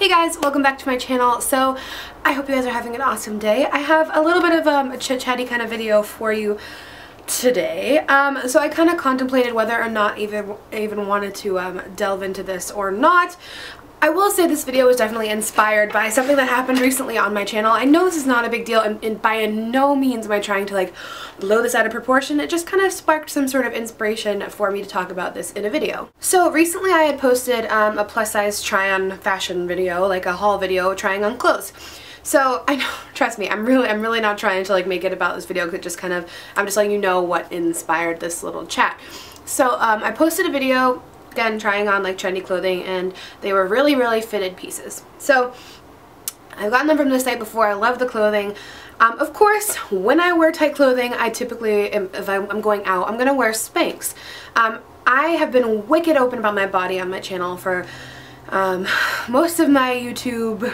Hey guys, welcome back to my channel. So I hope you guys are having an awesome day. I have a little bit of a chit-chatty kind of video for you today. So I kind of contemplated whether or not even wanted to delve into this or not. I will say this video was definitely inspired by something that happened recently on my channel. I know this is not a big deal, and by no means am I trying to like blow this out of proportion. It just kind of sparked some sort of inspiration for me to talk about this in a video. So recently I had posted a plus size try on fashion video, like a haul video trying on clothes. So I know, trust me, I'm really not trying to like make it about this video, because it just kind of, I'm just letting you know what inspired this little chat. So I posted a video again trying on like trendy clothing, and they were really fitted pieces. So I've gotten them from this site before. I love the clothing. Of course, when I wear tight clothing, I typically, if I'm going out, I'm gonna wear Spanx. I have been wicked open about my body on my channel for most of my YouTube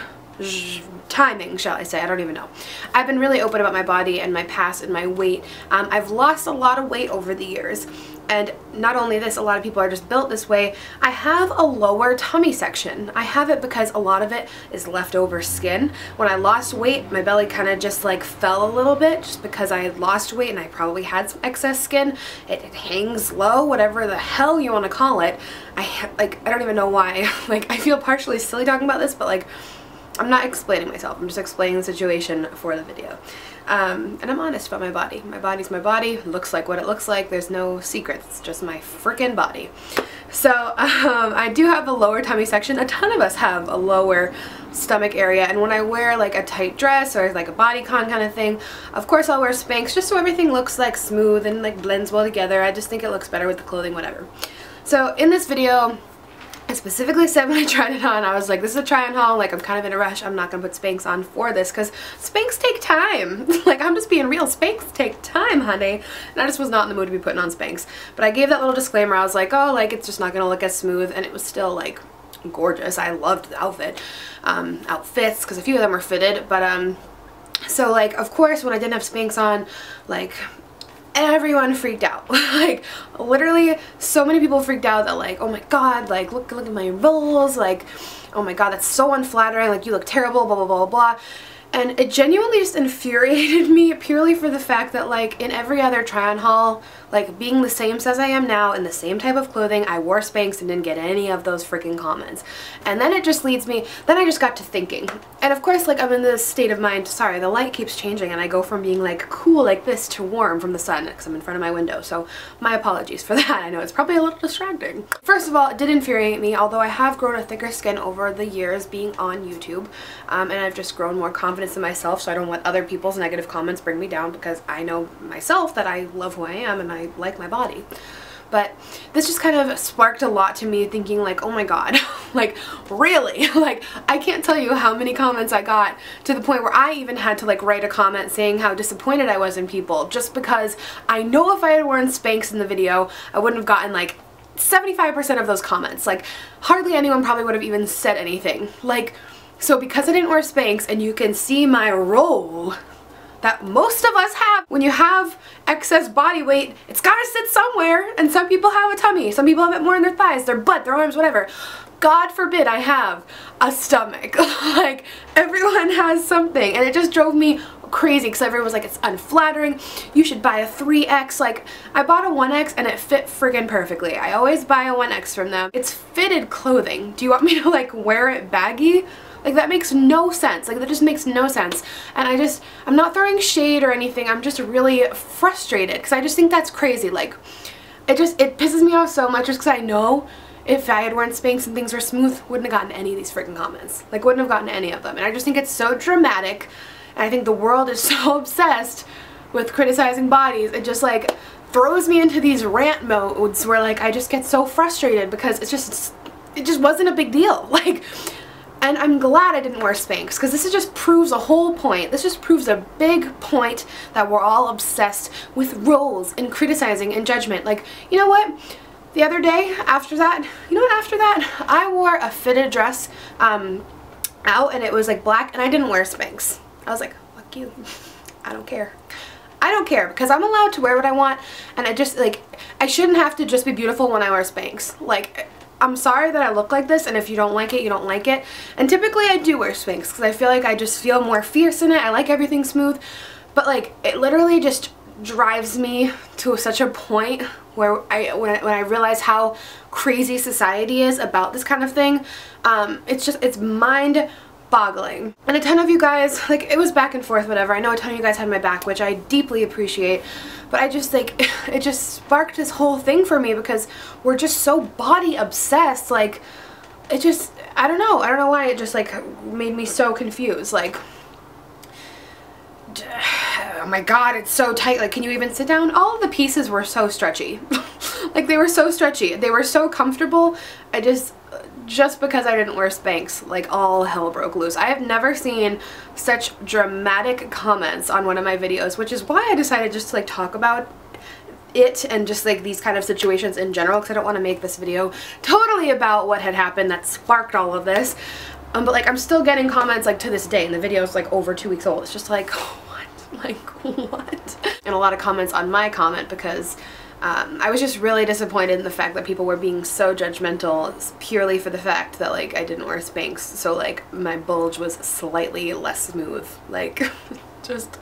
timing, shall I say. I don't even know. I've been really open about my body and my past and my weight. I've lost a lot of weight over the years, and not only this, a lot of people are just built this way. I have a lower tummy section. I have it because a lot of it is leftover skin. When I lost weight, my belly kind of just like fell a little bit, just because I had lost weight and I probably had some excess skin. It hangs low, whatever the hell you want to call it. I don't even know why. Like, I feel partially silly talking about this, but like, I'm not explaining myself, I'm just explaining the situation for the video. And I'm honest about my body. My body's my body, it looks like what it looks like, there's no secrets, it's just my freaking body. So I do have a lower tummy section. A ton of us have a lower stomach area, and when I wear like a tight dress or like a bodycon kind of thing, of course I'll wear Spanx just so everything looks like smooth and like blends well together. I just think it looks better with the clothing, whatever. So in this video, I specifically said when I tried it on, I was like, this is a try on haul, like I'm kind of in a rush, I'm not going to put Spanx on for this, because Spanx take time. Like, I'm just being real, Spanx take time, honey. And I just was not in the mood to be putting on Spanx. But I gave that little disclaimer. I was like, oh, like, it's just not going to look as smooth, and it was still like gorgeous. I loved the outfits, because a few of them were fitted, but so like, of course, when I didn't have Spanx on, like, everyone freaked out. Like, literally so many people freaked out that like, oh my god, like look at my rolls, like, oh my god, that's so unflattering, like you look terrible, blah blah blah blah. And it genuinely just infuriated me, purely for the fact that like in every other try on haul, like being the same size I am now in the same type of clothing, I wore Spanx and didn't get any of those freaking comments. And then it just leads me, then I just got to thinking. And of course, like, I'm in this state of mind, sorry, the light keeps changing and I go from being like cool like this to warm from the sun, because I'm in front of my window, so my apologies for that. I know it's probably a little distracting. First of all, it did infuriate me, although I have grown a thicker skin over the years being on YouTube, and I've just grown more confidence in myself, so I don't let other people's negative comments bring me down, because I know myself that I love who I am and I like my body. But this just kind of sparked a lot to me, thinking like, oh my god, like really? Like, I can't tell you how many comments I got, to the point where I even had to like write a comment saying how disappointed I was in people, just because I know if I had worn Spanx in the video, I wouldn't have gotten like 75% of those comments. Like, hardly anyone probably would have even said anything. Like, so because I didn't wear Spanx, and you can see my roll that most of us have, when you have excess body weight, it's gotta sit somewhere, and some people have a tummy, some people have it more in their thighs, their butt, their arms, whatever. God forbid I have a stomach. Like, everyone has something, and it just drove me crazy, because everyone was like, it's unflattering, you should buy a 3X. Like, I bought a 1X and it fit friggin' perfectly. I always buy a 1X from them. It's fitted clothing. Do you want me to like wear it baggy? Like, that makes no sense. Like, that just makes no sense. And I'm not throwing shade or anything, I'm just really frustrated, because I just think that's crazy. Like, it pisses me off so much, just because I know if I had worn Spanx and things were smooth, wouldn't have gotten any of these freaking comments. Like, wouldn't have gotten any of them. And I just think it's so dramatic, and I think the world is so obsessed with criticizing bodies. It just like throws me into these rant modes where like I just get so frustrated, because it just wasn't a big deal. Like, and I'm glad I didn't wear Spanx, because this just proves a whole point. This just proves a big point that we're all obsessed with roles and criticizing and judgment. Like, you know what? The other day, after that, I wore a fitted dress out, and it was like black, and I didn't wear Spanx. I was like, fuck you. I don't care. I don't care, because I'm allowed to wear what I want, and I just, like, I shouldn't have to just be beautiful when I wear Spanx. Like, I'm sorry that I look like this, and if you don't like it, you don't like it. And typically I do wear Spanx because I feel like I just feel more fierce in it. I like everything smooth, but like it literally just drives me to such a point where when I realize how crazy society is about this kind of thing, it's mind boggling. And a ton of you guys, like, it was back and forth, whatever. I know a ton of you guys had my back, which I deeply appreciate, but I just, like, it just sparked this whole thing for me because we're just so body obsessed. Like, it just, I don't know why it just, like, made me so confused. Like, oh my god, it's so tight. Like, can you even sit down? All of the pieces were so stretchy. Like, they were so stretchy. They were so comfortable. Just because I didn't wear Spanx, like, all hell broke loose. I have never seen such dramatic comments on one of my videos, which is why I decided just to, like, talk about it and just, like, these kind of situations in general, because I don't want to make this video totally about what had happened that sparked all of this. But, like, I'm still getting comments, like, to this day, and the video is, like, over 2 weeks old. It's just like, what? Like, what? And a lot of comments on my comment because I was just really disappointed in the fact that people were being so judgmental purely for the fact that, like, I didn't wear Spanx, so, like, my bulge was slightly less smooth. Like, just...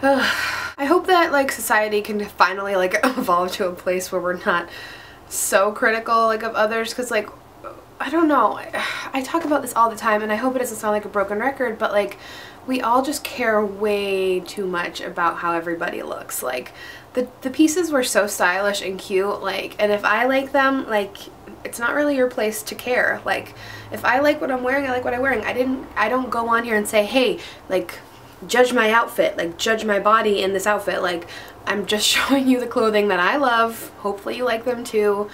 I hope that, like, society can finally, like, evolve to a place where we're not so critical, like, of others, because, like, I don't know, I talk about this all the time, and I hope it doesn't sound like a broken record, but, like, we all just care way too much about how everybody looks. Like, the pieces were so stylish and cute, like, and if I like them, like, it's not really your place to care. Like, if I like what I'm wearing, I like what I'm wearing. I don't go on here and say, hey, like, judge my outfit, like, judge my body in this outfit. Like, I'm just showing you the clothing that I love. Hopefully you like them too.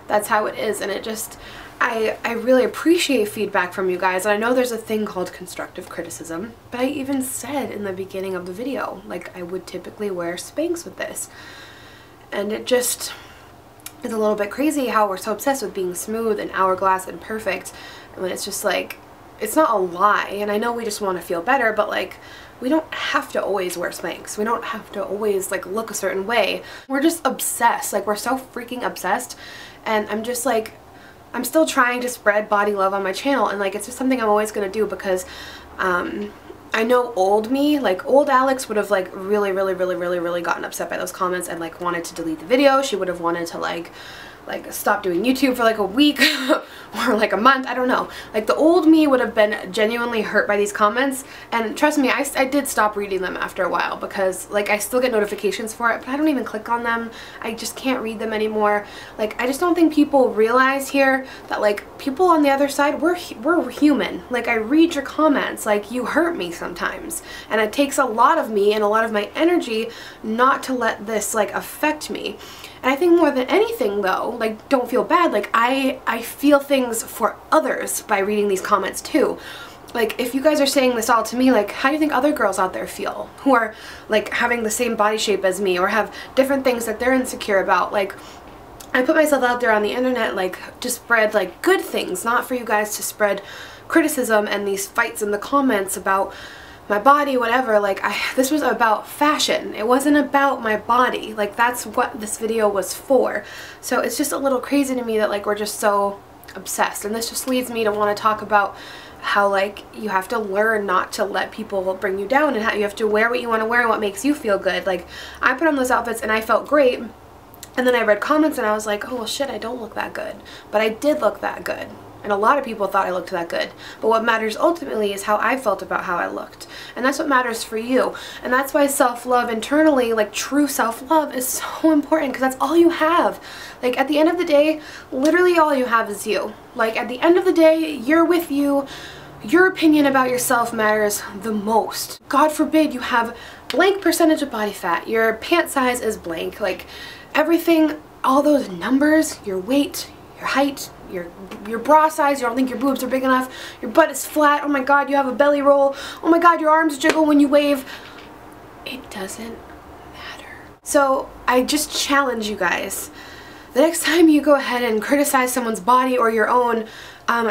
That's how it is, and it just, I really appreciate feedback from you guys. And I know there's a thing called constructive criticism, but I even said in the beginning of the video, like, I would typically wear Spanx with this. And it just is a little bit crazy how we're so obsessed with being smooth and hourglass and perfect, when it's just like, it's not a lie. And I know we just want to feel better, but, like, we don't have to always wear Spanx. We don't have to always, like, look a certain way. We're just obsessed. Like, we're so freaking obsessed. And I'm just, like, I'm still trying to spread body love on my channel, and, like, it's just something I'm always gonna do because I know old me, like, old Alex would have, like, really gotten upset by those comments and, like, wanted to delete the video. She would have wanted to, like stop doing YouTube for, like, a week or, like, a month. I don't know. Like, the old me would have been genuinely hurt by these comments, and trust me, I did stop reading them after a while because, like, I still get notifications for it, but I don't even click on them. I just can't read them anymore. Like, I just don't think people realize here that, like, people on the other side, we're human. Like, I read your comments. Like, you hurt me sometimes, and it takes a lot of me and a lot of my energy not to let this, like, affect me. And I think more than anything, though, like, don't feel bad, like, I feel things for others by reading these comments too. Like, if you guys are saying this all to me, like, how do you think other girls out there feel who are, like, having the same body shape as me or have different things that they're insecure about? Like, I put myself out there on the internet, like, to spread, like, good things, not for you guys to spread criticism and these fights in the comments about my body, whatever. Like, this was about fashion. It wasn't about my body. Like, that's what this video was for. So it's just a little crazy to me that, like, we're just so obsessed, and this just leads me to want to talk about how, like, you have to learn not to let people bring you down, and how you have to wear what you want to wear and what makes you feel good. Like, I put on those outfits and I felt great, and then I read comments and I was like, oh well, shit, I don't look that good, but I did look that good. And a lot of people thought I looked that good. But what matters ultimately is how I felt about how I looked. And that's what matters for you. And that's why self-love internally, like, true self-love, is so important, because that's all you have. Like, at the end of the day, literally all you have is you. Like, at the end of the day, you're with you. Your opinion about yourself matters the most. God forbid you have blank percentage of body fat. Your pant size is blank. Like, everything, all those numbers, your weight, your height, your bra size, you don't think your boobs are big enough, your butt is flat, oh my god, you have a belly roll, oh my god, your arms jiggle when you wave. It doesn't matter. So I just challenge you guys, the next time you go ahead and criticize someone's body or your own,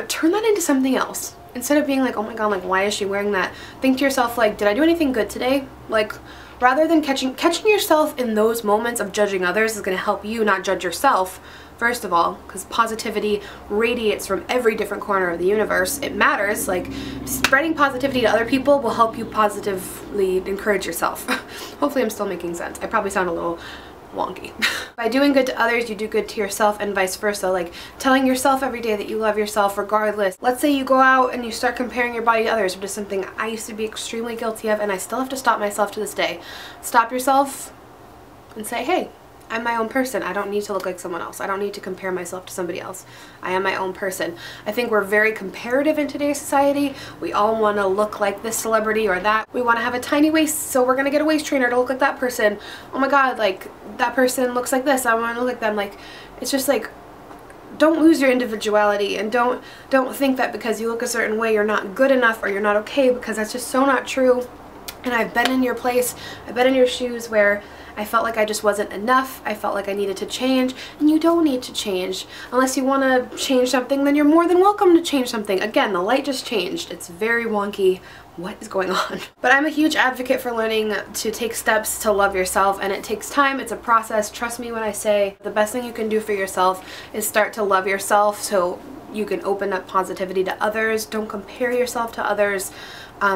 turn that into something else. Instead of being like, oh my god, like, why is she wearing that? Think to yourself, like, did I do anything good today? Like, rather than catching yourself in those moments of judging others is going to help you not judge yourself First of all, because positivity radiates from every different corner of the universe. It matters. Like, spreading positivity to other people will help you positively encourage yourself. Hopefully I'm still making sense. I probably sound a little wonky. By doing good to others, you do good to yourself, and vice versa. Like, telling yourself every day that you love yourself regardless. Let's say you go out and you start comparing your body to others, which is something I used to be extremely guilty of, and I still have to stop myself to this day. Stop yourself and say, hey, I'm my own person. I don't need to look like someone else. I don't need to compare myself to somebody else. I am my own person. I think we're very comparative in today's society. We all want to look like this celebrity or that. We want to have a tiny waist, so we're going to get a waist trainer to look like that person. Oh my god, like, that person looks like this. I want to look like them. Like, it's just like, don't lose your individuality, and don't think that because you look a certain way you're not good enough or you're not okay, because that's just so not true. And I've been in your place, I've been in your shoes where I felt like I just wasn't enough. I felt like I needed to change, and you don't need to change. Unless you want to change something, then you're more than welcome to change something. Again, the light just changed. It's very wonky. What is going on? But I'm a huge advocate for learning to take steps to love yourself, and it takes time. It's a process. Trust me when I say the best thing you can do for yourself is start to love yourself so you can open up positivity to others. Don't compare yourself to others.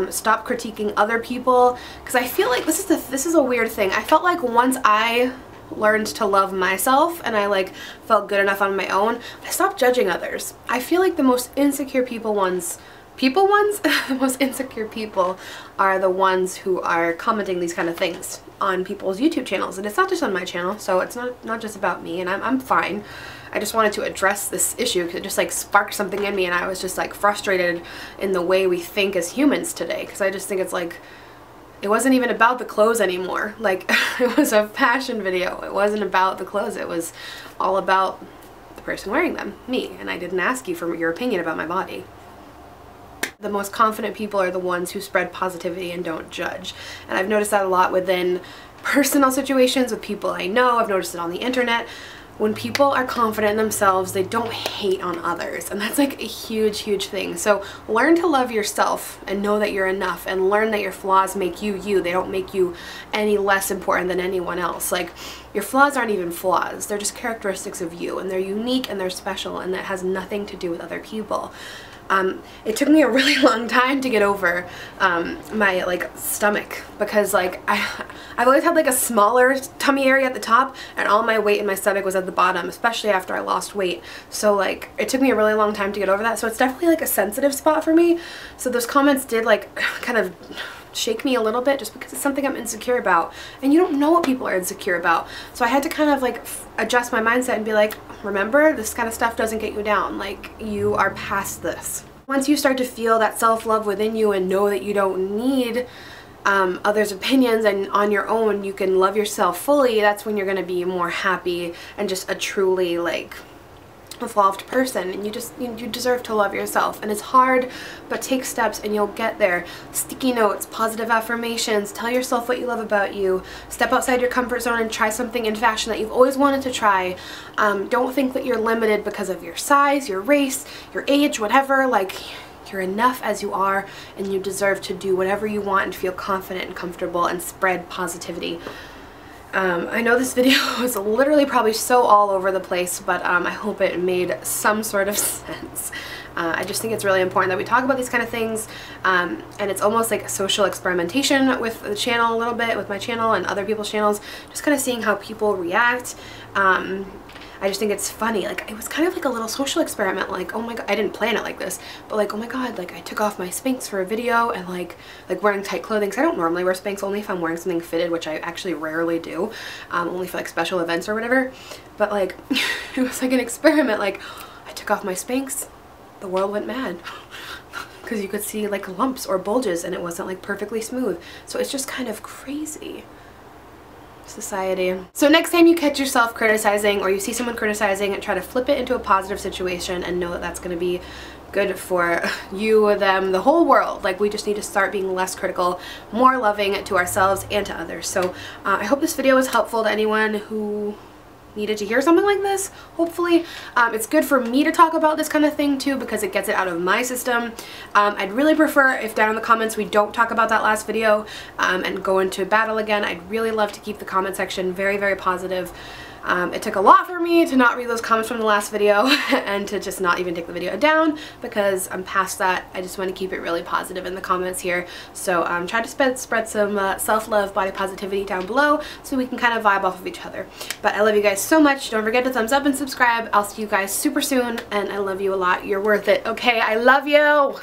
Stop critiquing other people, because I feel like this is a weird thing. I felt like once I learned to love myself and I like felt good enough on my own, I stopped judging others. I feel like the most insecure the most insecure people are the ones who are commenting these kind of things on people's YouTube channels, and it's not just on my channel, so it's not just about me, and I'm fine. I just wanted to address this issue because it just like sparked something in me, and I was just like frustrated in the way we think as humans today, because I just think it's like, it wasn't even about the clothes anymore. Like, it was a fashion video. It wasn't about the clothes. It was all about the person wearing them, me, and I didn't ask you for your opinion about my body. The most confident people are the ones who spread positivity and don't judge. And I've noticed that a lot within personal situations with people I know. I've noticed it on the internet. When people are confident in themselves, they don't hate on others, and that's like a huge, huge thing. So learn to love yourself and know that you're enough, and learn that your flaws make you you. They don't make you any less important than anyone else. Like, your flaws aren't even flaws. They're just characteristics of you, and they're unique and they're special, and that has nothing to do with other people. It took me a really long time to get over my like stomach, because like I've always had like a smaller tummy area at the top, and all my weight in my stomach was at the bottom, especially after I lost weight. So like it took me a really long time to get over that. So it's definitely like a sensitive spot for me. So those comments did like kind of shake me a little bit, just because it's something I'm insecure about, and you don't know what people are insecure about. So I had to kind of like adjust my mindset and be like, remember, this kind of stuff doesn't get you down. Like, you are past this. Once you start to feel that self-love within you and know that you don't need others' opinions, and on your own you can love yourself fully, that's when you're going to be more happy and just a truly like evolved person, and you deserve to love yourself. And it's hard, but take steps and you'll get there. Sticky notes, positive affirmations, tell yourself what you love about you, step outside your comfort zone and try something in fashion that you've always wanted to try. Don't think that you're limited because of your size, your race, your age, whatever. Like, you're enough as you are, and you deserve to do whatever you want and feel confident and comfortable and spread positivity. I know this video was literally probably so all over the place, but I hope it made some sort of sense. I just think it's really important that we talk about these kind of things, and it's almost like a social experimentation with the channel a little bit, with my channel and other people's channels, just kind of seeing how people react. I just think it's funny. Like, it was kind of like a little social experiment. Like, oh my god, I didn't plan it like this, but like, oh my god, like I took off my Spanx for a video, and like wearing tight clothing, because I don't normally wear Spanx, only if I'm wearing something fitted, which I actually rarely do, only for like special events or whatever. But like, it was like an experiment. Like, I took off my Spanx, the world went mad. Because you could see like lumps or bulges, and it wasn't like perfectly smooth. So it's just kind of crazy. Society. So next time you catch yourself criticizing, or you see someone criticizing, try to flip it into a positive situation and know that that's going to be good for you, them, the whole world. Like, we just need to start being less critical, more loving to ourselves and to others. So I hope this video was helpful to anyone who needed to hear something like this, hopefully. It's good for me to talk about this kind of thing too, because it gets it out of my system. I'd really prefer if down in the comments we don't talk about that last video and go into battle again. I'd really love to keep the comment section very, very positive. It took a lot for me to not read those comments from the last video and to just not even take the video down, because I'm past that. I just want to keep it really positive in the comments here. So try to spread some self-love, body positivity down below so we can kind of vibe off of each other. But I love you guys so much. Don't forget to thumbs up and subscribe. I'll see you guys super soon, and I love you a lot. You're worth it. Okay, I love you.